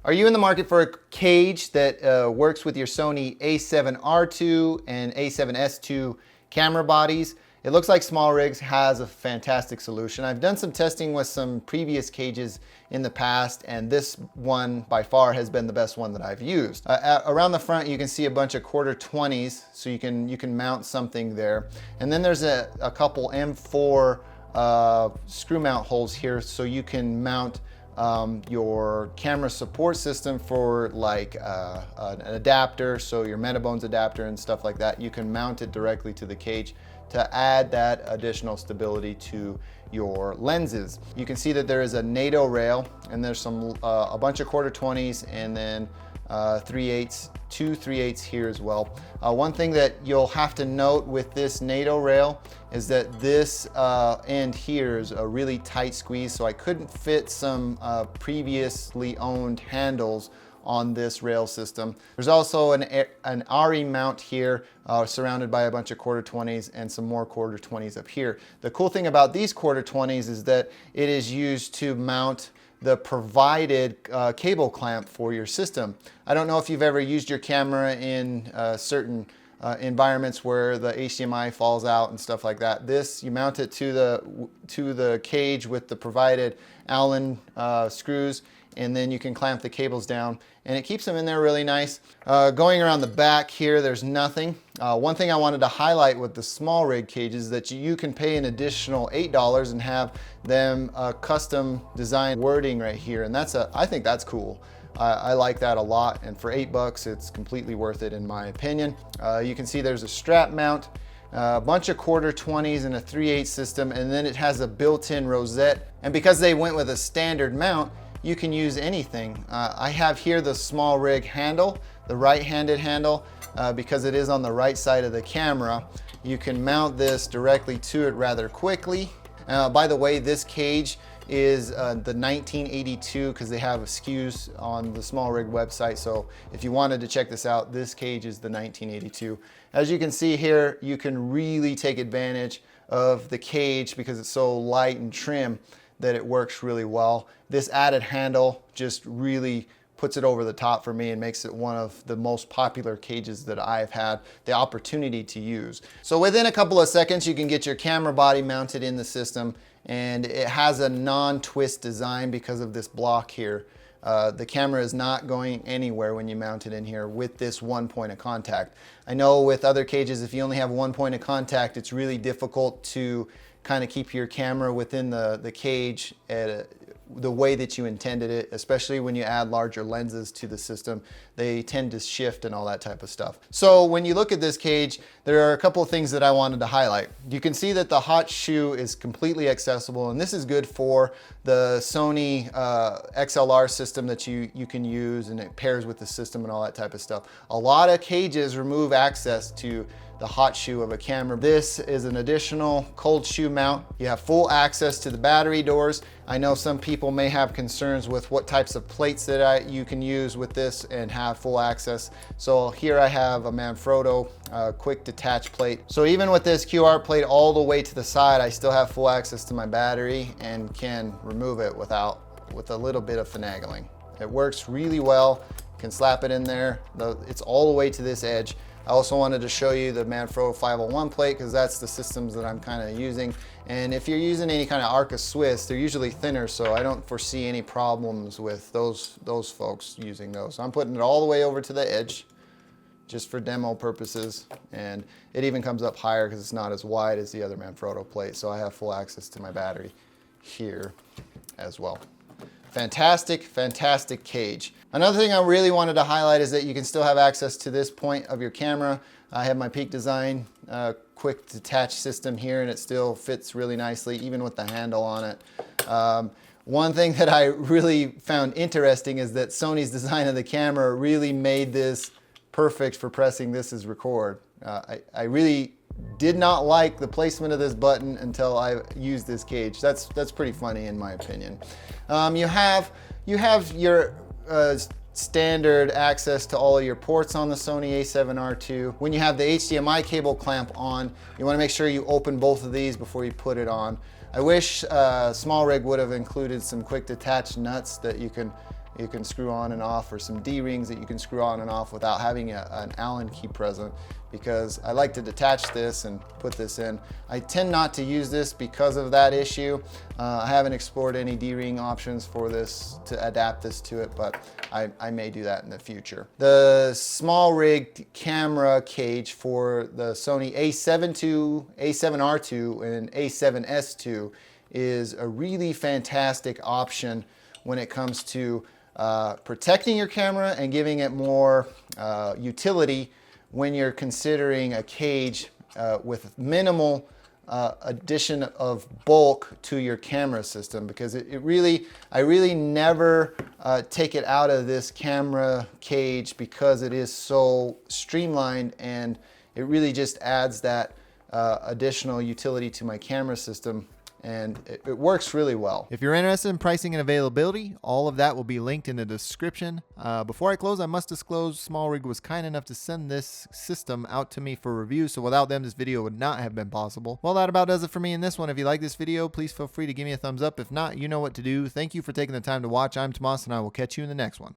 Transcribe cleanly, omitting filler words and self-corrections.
Are you in the market for a cage that works with your Sony A7R II and A7S II camera bodies? It looks like SmallRig has a fantastic solution. I've done some testing with some previous cages in the past, and this one by far has been the best one that I've used. Around the front you can see a bunch of quarter 20s, so you can mount something there. And then there's a couple M4 screw mount holes here, so you can mount your camera support system for like an adapter, so your Metabones adapter and stuff like that. You can mount it directly to the cage to add that additional stability to your lenses. You can see that there is a NATO rail, and there's some a bunch of quarter 20s, and then 3/8, two 3/8 here as well. One thing that you'll have to note with this NATO rail is that this end here is a really tight squeeze, so I couldn't fit some previously owned handles on this rail system. There's also an RE mount here surrounded by a bunch of quarter 20s and some more quarter 20s up here. The cool thing about these quarter 20s is that it is used to mount the provided cable clamp for your system. I don't know if you've ever used your camera in certain environments where the HDMI falls out and stuff like that. This, you mount it to the cage with the provided Allen screws, and then you can clamp the cables down, and it keeps them in there really nice. Going around the back here, there's nothing. One thing I wanted to highlight with the SmallRig cages is that you can pay an additional $8 and have them custom design wording right here, and I think that's cool. I like that a lot, and for $8 it's completely worth it in my opinion. You can see there's a strap mount, a bunch of quarter 20s and a 3/8 system, and then it has a built-in rosette. And because they went with a standard mount, you can use anything. I have here the SmallRig handle, the right-handed handle, because it is on the right side of the camera. You can mount this directly to it rather quickly. By the way, this cage is the 1982, because they have SKUs on the SmallRig website, so if you wanted to check this out, this cage is the 1982. As you can see here, you can really take advantage of the cage because it's so light and trim that it works really well. This added handle just really puts it over the top for me and makes it one of the most popular cages that I've had the opportunity to use. So within a couple of seconds, you can get your camera body mounted in the system, and it has a non-twist design because of this block here. The camera is not going anywhere when you mount it in here with this one point of contact. I know with other cages, if you only have one point of contact, it's really difficult to kind of keep your camera within the cage at the way that you intended it, especially when you add larger lenses to the system. They tend to shift and all that type of stuff. So when you look at this cage, there are a couple of things that I wanted to highlight. You can see that the hot shoe is completely accessible, and this is good for the Sony XLR system that you can use, and it pairs with the system and all that type of stuff. A lot of cages remove access to the hot shoe of a camera. This is an additional cold shoe mount. You have full access to the battery doors. I know some people may have concerns with what types of plates that you can use with this and have full access. So here I have a Manfrotto quick detach plate. So even with this QR plate all the way to the side, I still have full access to my battery and can remove it with a little bit of finagling. It works really well. You can slap it in there. It's all the way to this edge. I also wanted to show you the Manfrotto 501 plate because that's the systems that I'm kind of using. And if you're using any kind of Arca Swiss, they're usually thinner, so I don't foresee any problems with those folks using those. So I'm putting it all the way over to the edge just for demo purposes. And it even comes up higher because it's not as wide as the other Manfrotto plate. So I have full access to my battery here as well. Fantastic, fantastic cage. Another thing I really wanted to highlight is that you can still have access to this point of your camera. I have my Peak Design quick detach system here, and it still fits really nicely, even with the handle on it. One thing that I really found interesting is that Sony's design of the camera really made this perfect for pressing this as record. I really did not like the placement of this button until I used this cage. That's pretty funny in my opinion. You have your standard access to all of your ports on the Sony A7R II. When you have the HDMI cable clamp on, you want to make sure you open both of these before you put it on. I wish SmallRig would have included some quick detach nuts that you can you can screw on and off, or some D-rings that you can screw on and off without having an Allen key present, because I like to detach this and put this in. I tend not to use this because of that issue. I haven't explored any D-ring options for this to adapt this to it, but I may do that in the future. The SmallRig camera cage for the Sony A7II, A7R II, and A7S II is a really fantastic option when it comes to protecting your camera and giving it more utility when you're considering a cage with minimal addition of bulk to your camera system, because I really never take it out of this camera cage because it is so streamlined, and it really just adds that additional utility to my camera system, and it works really well. If you're interested in pricing and availability, all of that will be linked in the description. Before I close, I must disclose SmallRig was kind enough to send this system out to me for review, so without them this video would not have been possible. Well, that about does it for me in this one. If you like this video, please feel free to give me a thumbs up. If not, you know what to do. Thank you for taking the time to watch. I'm Tomas, and I will catch you in the next one.